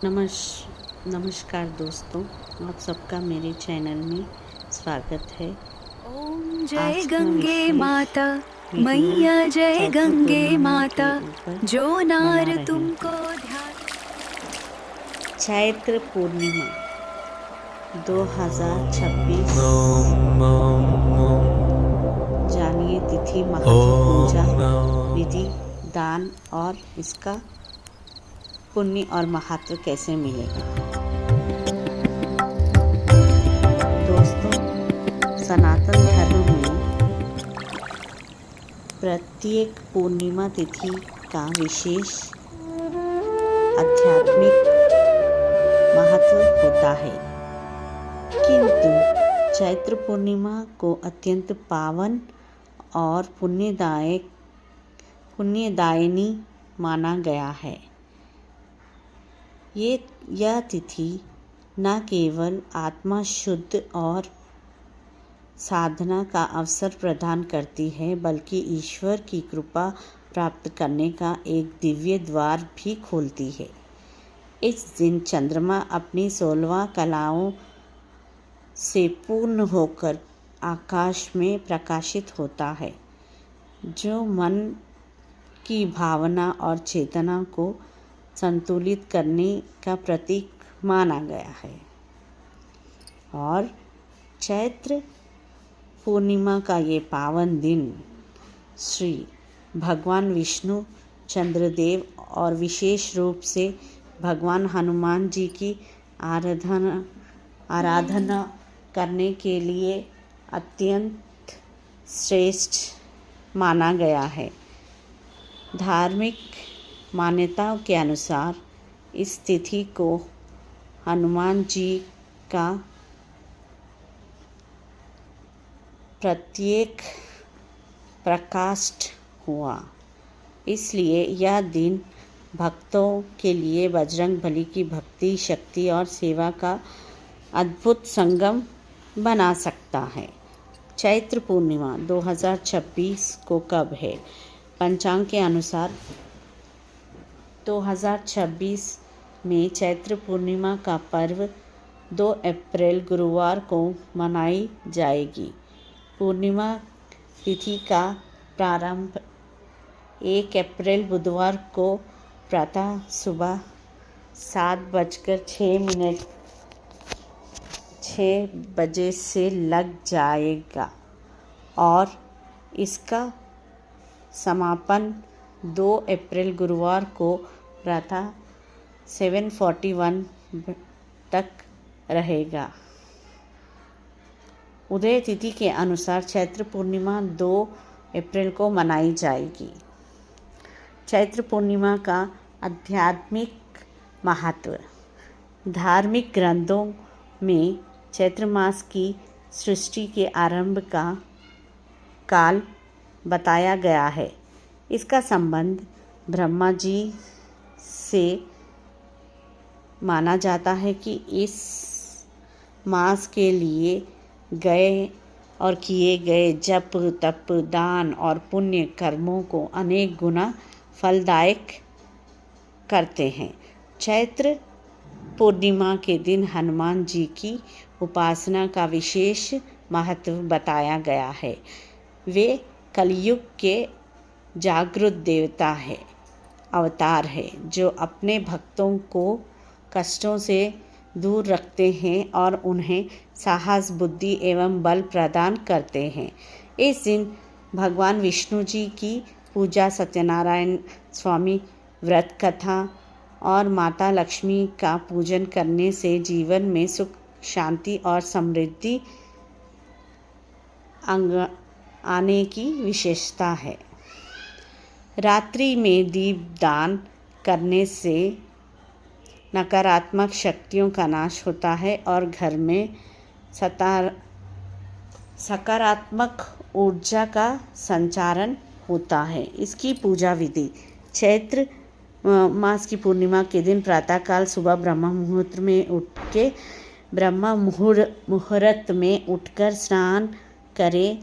नमस्कार दोस्तों, आप सबका मेरे चैनल में स्वागत है। ओम जय आज का गंगे विषय माता, वीडियो मैया जय चैत्र गंगे पूर्णिमा के माता, ऊपर जो बना नार रहे तुमको हैं। ध्यान। चैत्र पूर्णिमा 2026 जानिए तिथि, महत्व, पूजा विधि, दान और इसका पुण्य और महत्व कैसे मिलेगा। दोस्तों, सनातन धर्म में प्रत्येक पूर्णिमा तिथि का विशेष आध्यात्मिक महत्व होता है, किंतु चैत्र पूर्णिमा को अत्यंत पावन और पुण्यदायिनी माना गया है। यह तिथि न केवल आत्मा शुद्ध और साधना का अवसर प्रदान करती है, बल्कि ईश्वर की कृपा प्राप्त करने का एक दिव्य द्वार भी खोलती है। इस दिन चंद्रमा अपनी 16 कलाओं से पूर्ण होकर आकाश में प्रकाशित होता है, जो मन की भावना और चेतना को संतुलित करने का प्रतीक माना गया है। और चैत्र पूर्णिमा का ये पावन दिन श्री भगवान विष्णु, चंद्रदेव और विशेष रूप से भगवान हनुमान जी की आराधना करने के लिए अत्यंत श्रेष्ठ माना गया है। धार्मिक मान्यताओं के अनुसार इस तिथि को हनुमान जी का प्रत्येक प्रकाश हुआ, इसलिए यह दिन भक्तों के लिए बजरंगबली की भक्ति, शक्ति और सेवा का अद्भुत संगम बना सकता है। चैत्र पूर्णिमा 2026 को कब है? पंचांग के अनुसार 2026 में चैत्र पूर्णिमा का पर्व 2 अप्रैल गुरुवार को मनाई जाएगी। पूर्णिमा तिथि का प्रारंभ 1 अप्रैल बुधवार को प्रातः सुबह 7:06 से लग जाएगा और इसका समापन 2 अप्रैल गुरुवार को प्रातः 7:41 तक रहेगा। उदय तिथि के अनुसार चैत्र पूर्णिमा 2 अप्रैल को मनाई जाएगी। चैत्र पूर्णिमा का आध्यात्मिक महत्व। धार्मिक ग्रंथों में चैत्र मास की सृष्टि के आरंभ का काल बताया गया है। इसका संबंध ब्रह्मा जी से माना जाता है कि इस मास के लिए किए गए जप, तप, दान और पुण्य कर्मों को अनेक गुना फलदायक करते हैं। चैत्र पूर्णिमा के दिन हनुमान जी की उपासना का विशेष महत्व बताया गया है। वे कलयुग के जागृत देवता है, अवतार है, जो अपने भक्तों को कष्टों से दूर रखते हैं और उन्हें साहस, बुद्धि एवं बल प्रदान करते हैं। इस दिन भगवान विष्णु जी की पूजा, सत्यनारायण स्वामी व्रत कथा और माता लक्ष्मी का पूजन करने से जीवन में सुख, शांति और समृद्धि आने की विशेषता है। रात्रि में दीपदान करने से नकारात्मक शक्तियों का नाश होता है और घर में सकारात्मक ऊर्जा का संचारण होता है। इसकी पूजा विधि। चैत्र मास की पूर्णिमा के दिन प्रातःकाल सुबह ब्रह्म मुहूर्त में उठकर स्नान करें।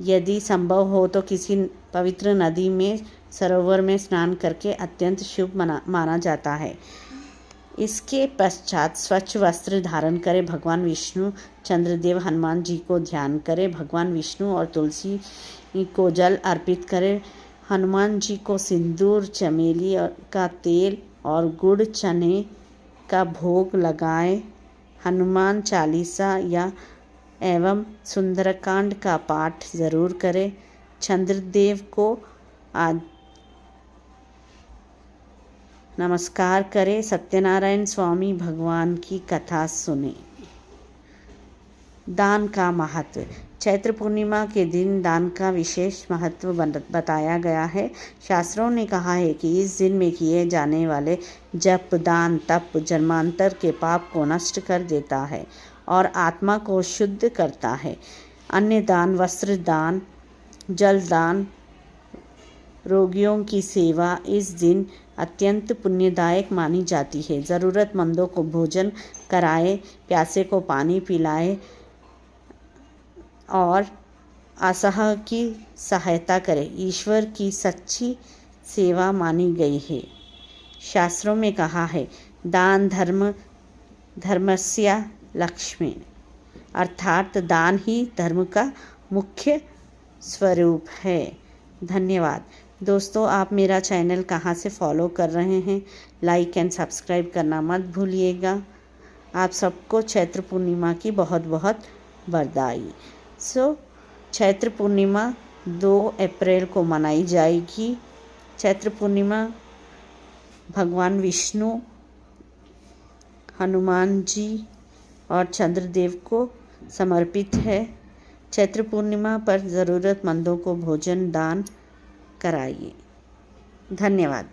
यदि संभव हो तो किसी पवित्र नदी में, सरोवर में स्नान करके अत्यंत शुभ माना जाता है। इसके पश्चात स्वच्छ वस्त्र धारण करें। भगवान विष्णु, चंद्रदेव, हनुमान जी को ध्यान करें। भगवान विष्णु और तुलसी को जल अर्पित करें। हनुमान जी को सिंदूर, चमेली का तेल और गुड़ चने का भोग लगाएं। हनुमान चालीसा या एवं सुंदरकांड का पाठ ज़रूर करें। चंद्रदेव को नमस्कार करें। सत्यनारायण स्वामी भगवान की कथा सुने। दान का महत्व। चैत्र पूर्णिमा के दिन दान का विशेष महत्व बताया गया है। शास्त्रों ने कहा है कि इस दिन में किए जाने वाले जप, दान, तप जन्मांतर के पाप को नष्ट कर देता है और आत्मा को शुद्ध करता है। अन्य दान, वस्त्र दान, जल दान, रोगियों की सेवा इस दिन अत्यंत पुण्यदायक मानी जाती है। ज़रूरतमंदों को भोजन कराएं, प्यासे को पानी पिलाएं और असहाय की सहायता करें। ईश्वर की सच्ची सेवा मानी गई है। शास्त्रों में कहा है, दान धर्मस्य लक्ष्मी, अर्थात दान ही धर्म का मुख्य स्वरूप है। धन्यवाद दोस्तों, आप मेरा चैनल कहाँ से फॉलो कर रहे हैं, लाइक एंड सब्सक्राइब करना मत भूलिएगा। आप सबको चैत्र पूर्णिमा की बहुत बहुत बधाई। चैत्र पूर्णिमा 2 अप्रैल को मनाई जाएगी। चैत्र पूर्णिमा भगवान विष्णु, हनुमान जी और चंद्रदेव को समर्पित है। चैत्र पूर्णिमा पर ज़रूरतमंदों को भोजन दान कराइए। धन्यवाद।